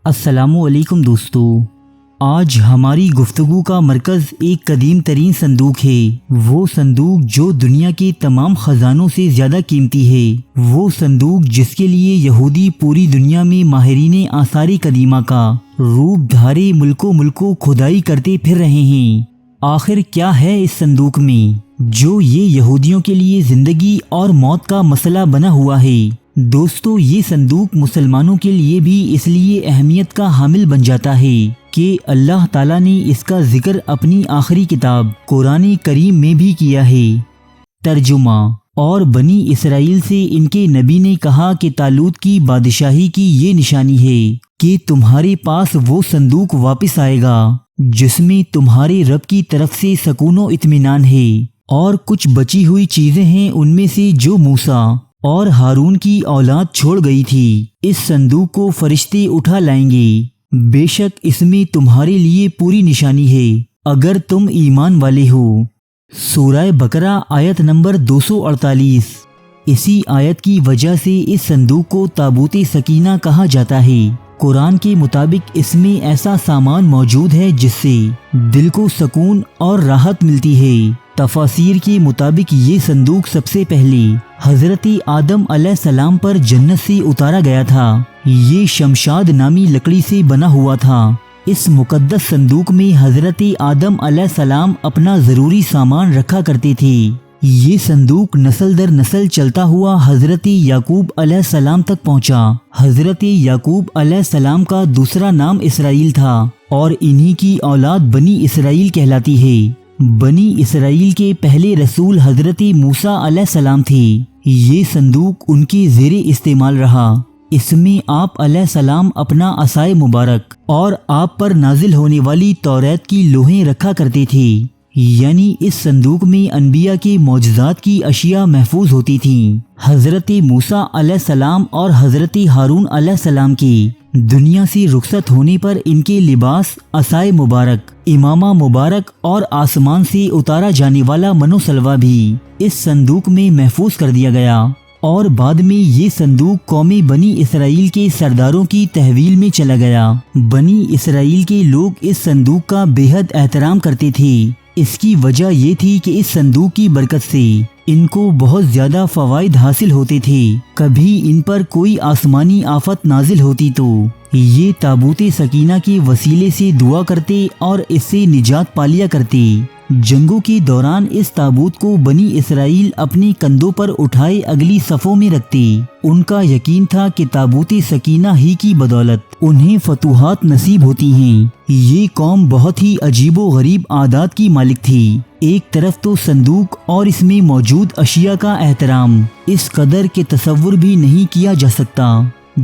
السلام علیکم دوستو، آج ہماری گفتگو کا مرکز ایک قدیم ترین صندوق ہے۔ وہ صندوق جو دنیا کے تمام خزانوں سے زیادہ قیمتی ہے۔ وہ صندوق جس کے لیے یہودی پوری دنیا میں ماہرین آثار قدیمہ کا روپ دھارے ملکوں کھدائی کرتے پھر رہے ہیں۔ آخر کیا ہے اس صندوق میں جو یہ یہودیوں کے لیے زندگی اور موت کا مسئلہ بنا ہوا ہے؟ دوستو، یہ صندوق مسلمانوں کے لیے بھی اس لیے اہمیت کا حامل بن جاتا ہے کہ اللہ تعالیٰ نے اس کا ذکر اپنی آخری کتاب قرآن کریم میں بھی کیا ہے۔ ترجمہ: اور بنی اسرائیل سے ان کے نبی نے کہا کہ طالوت کی بادشاہی کی یہ نشانی ہے کہ تمہارے پاس وہ صندوق واپس آئے گا جس میں تمہارے رب کی طرف سے سکون و اطمینان ہے، اور کچھ بچی ہوئی چیزیں ہیں ان میں سے جو موسیٰ اور ہارون کی اولاد چھوڑ گئی تھی۔ اس صندوق کو فرشتے اٹھا لائیں گے، بے شک اس میں تمہارے لیے پوری نشانی ہے اگر تم ایمان والے ہو۔ سورہ بقرہ آیت نمبر 248۔ اسی آیت کی وجہ سے اس صندوق کو تابوت سکینہ کہا جاتا ہے۔ قرآن کے مطابق اس میں ایسا سامان موجود ہے جس سے دل کو سکون اور راحت ملتی ہے۔ تفاسیر کے مطابق یہ صندوق سب سے پہلے حضرت آدم علیہ السلام پر جنت سے اتارا گیا تھا۔ یہ شمشاد نامی لکڑی سے بنا ہوا تھا۔ اس مقدس صندوق میں حضرت آدم علیہ السلام اپنا ضروری سامان رکھا کرتے تھے۔ یہ صندوق نسل در نسل چلتا ہوا حضرت یعقوب علیہ السلام تک پہنچا۔ حضرت یعقوب علیہ السلام کا دوسرا نام اسرائیل تھا اور انہی کی اولاد بنی اسرائیل کہلاتی ہے۔ بنی اسرائیل کے پہلے رسول حضرت موسیٰ علیہ السلام تھے۔ یہ صندوق ان کے زیر استعمال رہا۔ اس میں آپ علیہ السلام اپنا عصائے مبارک اور آپ پر نازل ہونے والی توریت کی لوحیں رکھا کرتے تھے، یعنی اس صندوق میں انبیاء کے معجزات کی اشیاء محفوظ ہوتی تھیں۔ حضرت موسیٰ علیہ السلام اور حضرت ہارون علیہ السلام کے دنیا سے رخصت ہونے پر ان کے لباس، عصائے مبارک، امامہ مبارک اور آسمان سے اتارا جانے والا من و سلوہ بھی اس صندوق میں محفوظ کر دیا گیا، اور بعد میں یہ صندوق قوم بنی اسرائیل کے سرداروں کی تحویل میں چلا گیا۔ بنی اسرائیل کے لوگ اس صندوق کا بے حد احترام کرتے تھے۔ اس کی وجہ یہ تھی کہ اس صندوق کی برکت سے ان کو بہت زیادہ فوائد حاصل ہوتے تھے۔ کبھی ان پر کوئی آسمانی آفت نازل ہوتی تو یہ تابوت سکینہ کے وسیلے سے دعا کرتے اور اس سے نجات پا لیا کرتے۔ جنگوں کے دوران اس تابوت کو بنی اسرائیل اپنے کندھوں پر اٹھائے اگلی صفوں میں رکھتے۔ ان کا یقین تھا کہ تابوت سکینہ ہی کی بدولت انہیں فتوحات نصیب ہوتی ہیں۔ یہ قوم بہت ہی عجیب و غریب عادات کی مالک تھی۔ ایک طرف تو صندوق اور اس میں موجود اشیاء کا احترام اس قدر کہ تصور بھی نہیں کیا جا سکتا،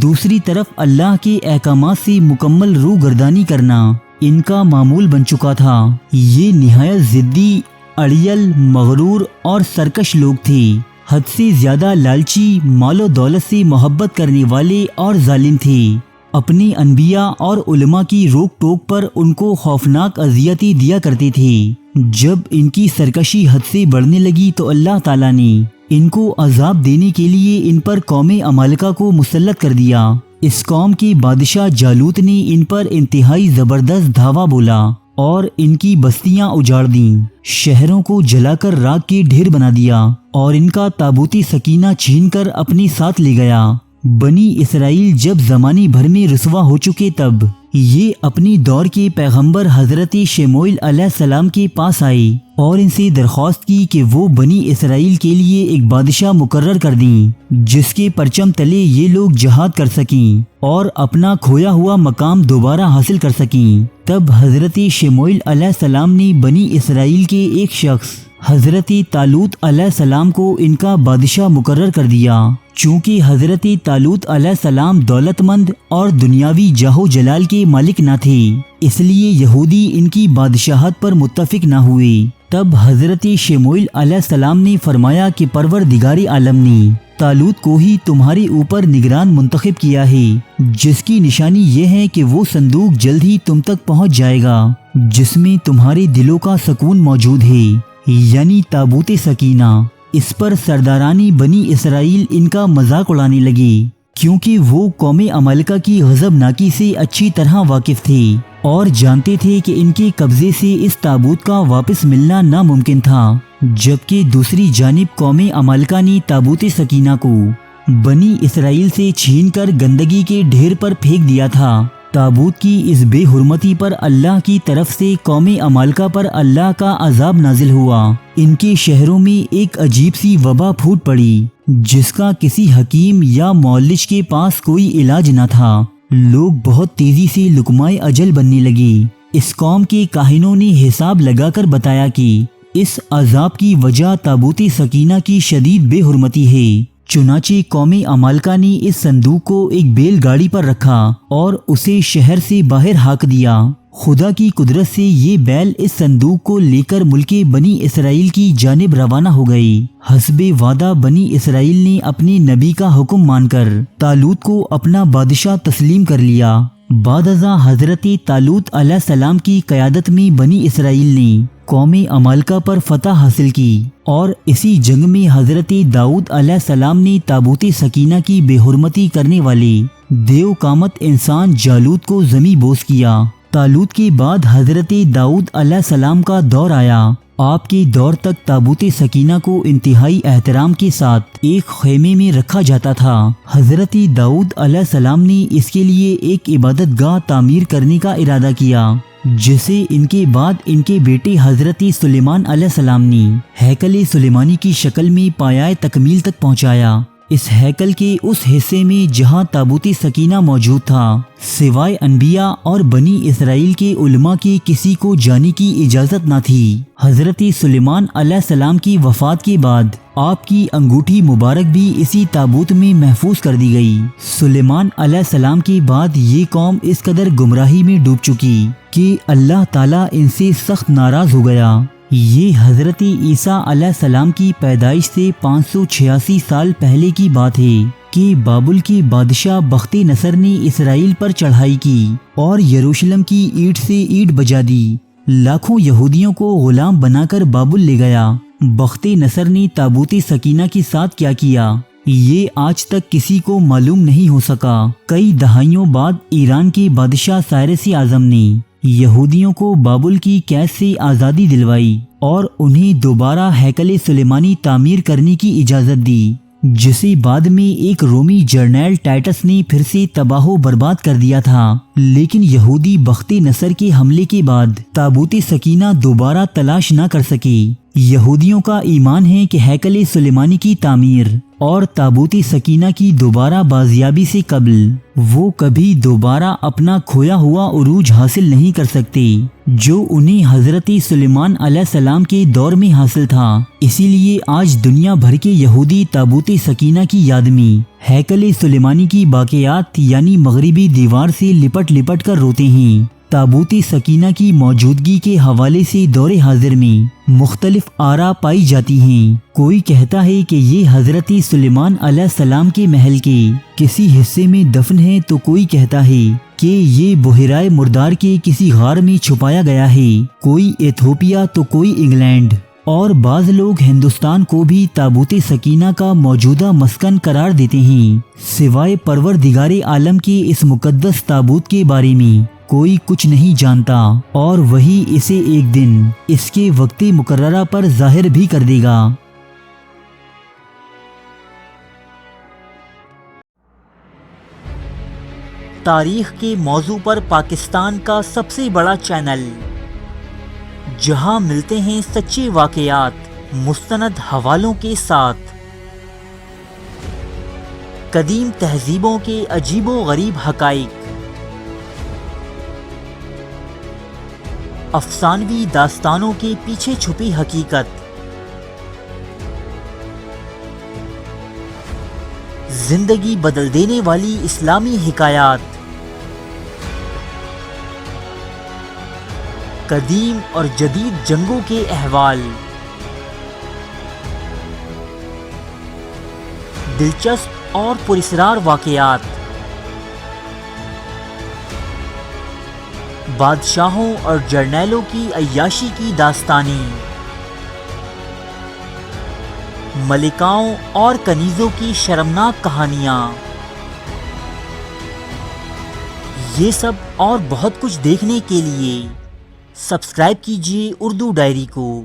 دوسری طرف اللہ کے احکامات سے مکمل روگردانی کرنا ان کا معمول بن چکا تھا۔ یہ نہایت ضدی، اڑیل، مغرور اور سرکش لوگ تھے، حد سے زیادہ لالچی، مال و دولت سے محبت کرنے والے اور ظالم تھے۔ اپنے انبیاء اور علماء کی روک ٹوک پر ان کو خوفناک اذیتیں دیا کرتے تھے۔ جب ان کی سرکشی حد سے بڑھنے لگی تو اللہ تعالیٰ نے ان کو عذاب دینے کے لیے ان پر قوم عمالقہ کو مسلط کر دیا۔ اس قوم کے بادشاہ جالوت نے ان پر انتہائی زبردست دھاوا بولا اور ان کی بستیاں اجاڑ دیں، شہروں کو جلا کر راکھ کے ڈھیر بنا دیا اور ان کا تابوت سکینہ چھین کر اپنے ساتھ لے گیا۔ بنی اسرائیل جب زمانے بھر میں رسوا ہو چکے تب یہ اپنی دور کے پیغمبر حضرت شموئیل علیہ السلام کے پاس آئے اور ان سے درخواست کی کہ وہ بنی اسرائیل کے لیے ایک بادشاہ مقرر کر دیں جس کے پرچم تلے یہ لوگ جہاد کر سکیں اور اپنا کھویا ہوا مقام دوبارہ حاصل کر سکیں۔ تب حضرت شموئیل علیہ السلام نے بنی اسرائیل کے ایک شخص حضرت طالوت علیہ السلام کو ان کا بادشاہ مقرر کر دیا۔ چونکہ حضرت طالوت علیہ السلام دولت مند اور دنیاوی جاہ و جلال کے مالک نہ تھے، اس لیے یہودی ان کی بادشاہت پر متفق نہ ہوئے۔ تب حضرت شموئیل علیہ السلام نے فرمایا کہ پروردگار عالم نے طالوت کو ہی تمہارے اوپر نگران منتخب کیا ہے، جس کی نشانی یہ ہے کہ وہ صندوق جلد ہی تم تک پہنچ جائے گا جس میں تمہارے دلوں کا سکون موجود ہے، یعنی تابوت سکینہ۔ اس پر سردارانی بنی اسرائیل ان کا مذاق اڑانے لگے۔ کیونکہ وہ قوم عمالقہ کی غضبناکی سے اچھی طرح واقف تھے اور جانتے تھے کہ ان کے قبضے سے اس تابوت کا واپس ملنا ناممکن تھا، جبکہ دوسری جانب قوم عمالقہ نے تابوت سکینہ کو بنی اسرائیل سے چھین کر گندگی کے ڈھیر پر پھینک دیا تھا۔ تابوت کی اس بے حرمتی پر اللہ کی طرف سے قوم عمالقہ پر اللہ کا عذاب نازل ہوا۔ ان کے شہروں میں ایک عجیب سی وبا پھوٹ پڑی جس کا کسی حکیم یا معالج کے پاس کوئی علاج نہ تھا۔ لوگ بہت تیزی سے لقمۂ اجل بننے لگے۔ اس قوم کے کاہنوں نے حساب لگا کر بتایا کہ اس عذاب کی وجہ تابوت سکینہ کی شدید بے حرمتی ہے۔ چنانچہ قوم عمالقہ نے اس صندوق کو ایک بیل گاڑی پر رکھا اور اسے شہر سے باہر ہاک دیا۔ خدا کی قدرت سے یہ بیل اس صندوق کو لے کر ملک بنی اسرائیل کی جانب روانہ ہو گئی۔ حسب وعدہ بنی اسرائیل نے اپنے نبی کا حکم مان کر طالوت کو اپنا بادشاہ تسلیم کر لیا۔ بعد ازاں حضرت طالوت علیہ السلام کی قیادت میں بنی اسرائیل نے قوم عمالقہ پر فتح حاصل کی، اور اسی جنگ میں حضرت داؤد علیہ السلام نے تابوت سکینہ کی بے حرمتی کرنے والے دیو قامت انسان جالوت کو زمیں بوس کیا۔ طالوت کے بعد حضرت داؤد علیہ السلام کا دور آیا۔ آپ کے دور تک تابوت سکینہ کو انتہائی احترام کے ساتھ ایک خیمے میں رکھا جاتا تھا۔ حضرت داؤد علیہ السلام نے اس کے لیے ایک عبادت گاہ تعمیر کرنے کا ارادہ کیا، جسے ان کے بعد ان کے بیٹے حضرت سلیمان علیہ السلام نے ہیکل سلیمانی کی شکل میں پایۂ تکمیل تک پہنچایا۔ اس ہیکل کے اس حصے میں جہاں تابوت سکینہ موجود تھا، سوائے انبیاء اور بنی اسرائیل کے علماء کے کسی کو جانے کی اجازت نہ تھی۔ حضرت سلیمان علیہ السلام کی وفات کے بعد آپ کی انگوٹھی مبارک بھی اسی تابوت میں محفوظ کر دی گئی۔ سلیمان علیہ السلام کے بعد یہ قوم اس قدر گمراہی میں ڈوب چکی کہ اللہ تعالیٰ ان سے سخت ناراض ہو گیا۔ یہ حضرت عیسیٰ علیہ السلام کی پیدائش سے 586 سال پہلے کی بات ہے کہ بابل کے بادشاہ بخت نصر نے اسرائیل پر چڑھائی کی اور یروشلم کی اینٹ سے اینٹ بجا دی۔ لاکھوں یہودیوں کو غلام بنا کر بابل لے گیا۔ بخت نصر نے تابوت سکینہ کے ساتھ کیا کیا، یہ آج تک کسی کو معلوم نہیں ہو سکا۔ کئی دہائیوں بعد ایران کے بادشاہ سائرس اعظم نے یہودیوں کو بابل کی قید سے آزادی دلوائی اور انہیں دوبارہ ہیکل سلیمانی تعمیر کرنے کی اجازت دی، جسے بعد میں ایک رومی جرنیل ٹائٹس نے پھر سے تباہ و برباد کر دیا تھا۔ لیکن یہودی بخت نصر کے حملے کے بعد تابوت سکینہ دوبارہ تلاش نہ کر سکے۔ یہودیوں کا ایمان ہے کہ ہیکل سلیمانی کی تعمیر اور تابوت سکینہ کی دوبارہ بازیابی سے قبل وہ کبھی دوبارہ اپنا کھویا ہوا عروج حاصل نہیں کر سکتے جو انہیں حضرت سلیمان علیہ السلام کے دور میں حاصل تھا۔ اسی لیے آج دنیا بھر کے یہودی تابوت سکینہ کی یاد میں ہیکل سلیمانی کی باقیات یعنی مغربی دیوار سے لپٹ لپٹ کر روتے ہیں۔ تابوت سکینہ کی موجودگی کے حوالے سے دور حاضر میں مختلف آراء پائی جاتی ہیں۔ کوئی کہتا ہے کہ یہ حضرت سلیمان علیہ السلام کے محل کے کسی حصے میں دفن ہے، تو کوئی کہتا ہے کہ یہ بحیرہ مردار کے کسی غار میں چھپایا گیا ہے، کوئی ایتھوپیا تو کوئی انگلینڈ، اور بعض لوگ ہندوستان کو بھی تابوت سکینہ کا موجودہ مسکن قرار دیتے ہیں۔ سوائے پروردگار عالم کے اس مقدس تابوت کے بارے میں کوئی کچھ نہیں جانتا، اور وہی اسے ایک دن اس کے وقت مقررہ پر ظاہر بھی کر دے گا۔ تاریخ کے موضوع پر پاکستان کا سب سے بڑا چینل، جہاں ملتے ہیں سچے واقعات مستند حوالوں کے ساتھ، قدیم تہذیبوں کے عجیب و غریب حقائق، افسانوی داستانوں کے پیچھے چھپی حقیقت، زندگی بدل دینے والی اسلامی حکایات، قدیم اور جدید جنگوں کے احوال، دلچسپ اور پراسرار واقعات، بادشاہوں اور جرنیلوں کی عیاشی کی داستانیں، ملکاؤں اور کنیزوں کی شرمناک کہانیاں، یہ سب اور بہت کچھ دیکھنے کے لیے سبسکرائب کیجیے اردو ڈائری کو۔